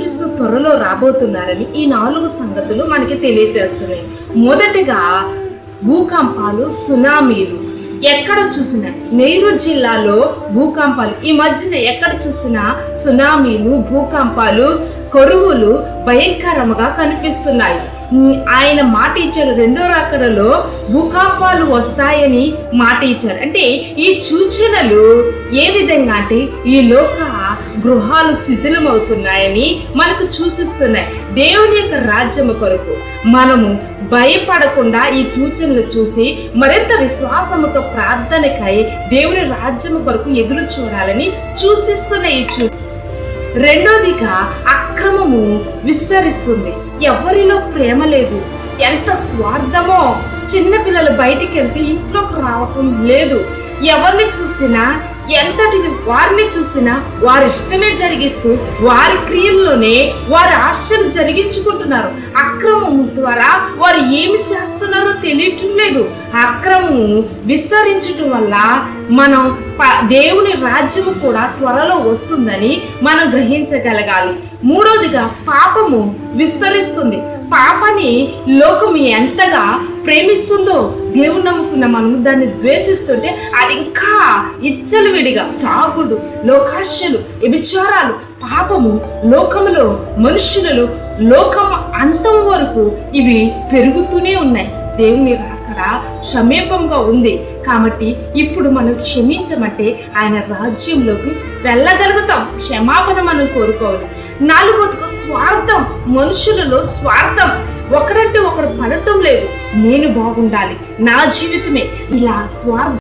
యేసుక్రీస్తు త్వరలో రాబోతున్నారని ఈ 4 సంగతులు మనకి తెలియజేస్తున్నాయి. మొదటిగా భూకంపాలు, సునామీలు. ఎక్కడ చూసినా నెహ్రూ జిల్లాలో భూకంపాలు, ఈ మధ్యన ఎక్కడ చూసినా సునామీలు, భూకంపాలు, కరువులు భయంకరంగా కనిపిస్తున్నాయి. ఆయన మాట ఇచ్చారు, 2వ రాకడలో భూకంపాలు వస్తాయని మాట ఇచ్చారు. అంటే ఈ సూచనలు ఏ విధంగా అంటే ఈ లోక గృహాలు శిథిలమవుతున్నాయని మనకు సూచిస్తున్నాయి. దేవుని యొక్క రాజ్యము కొరకు మనము భయపడకుండా ఈ సూచనలు చూసి మరింత విశ్వాసముతో ప్రార్థనకై దేవుని రాజ్యము కొరకు ఎదురు చూడాలని సూచిస్తున్న ఈ రెండోదిగా అక్రమము విస్తరిస్తుంది. ఎవరిలో ప్రేమ లేదు, ఎంత స్వార్థమో. చిన్నపిల్లలు బయటికి వెళ్తే ఇంట్లోకి రావటం లేదు. ఎవరిని చూసినా వారిని చూసినా వారి ఇష్టమే జరిగిస్తూ వారి క్రియల్లోనే వారి ఆశలు జరిగించుకుంటున్నారు. అక్రమం ద్వారా వారు ఏమి చేస్తున్నారో తెలియటం లేదు. అక్రమము విస్తరించటం వల్ల మనం దేవుని రాజ్యము కూడా త్వరలో వస్తుందని మనం గ్రహించగలగాలి. మూడోదిగా పాపము విస్తరిస్తుంది. పాపని లోకం ఎంతగా ప్రేమిస్తుందో దేవుని నమ్ముకున్న మనము దాన్ని ద్వేషిస్తుంటే అది ఇంకా ఇచ్చలవిడిగా త్రాగుడు, లోకాశలు, వ్యభిచారాలు, పాపము లోకములో మనుషులలో లోకం అంతం వరకు ఇవి పెరుగుతూనే ఉన్నాయి. దేవుని రాకడ సమీపంగా ఉంది కాబట్టి ఇప్పుడు మనం క్షమించమంటే ఆయన రాజ్యంలోకి వెళ్ళగలుగుతాం. క్షమాపణ మనం కోరుకోవాలి. 4వదిగా స్వార్థం. మనుషులలో స్వార్థం. ఒకరంటే ఒకరు పడటం లేదు. నేను బాగుండాలి, నా జీవితమే ఇలా స్వార్థం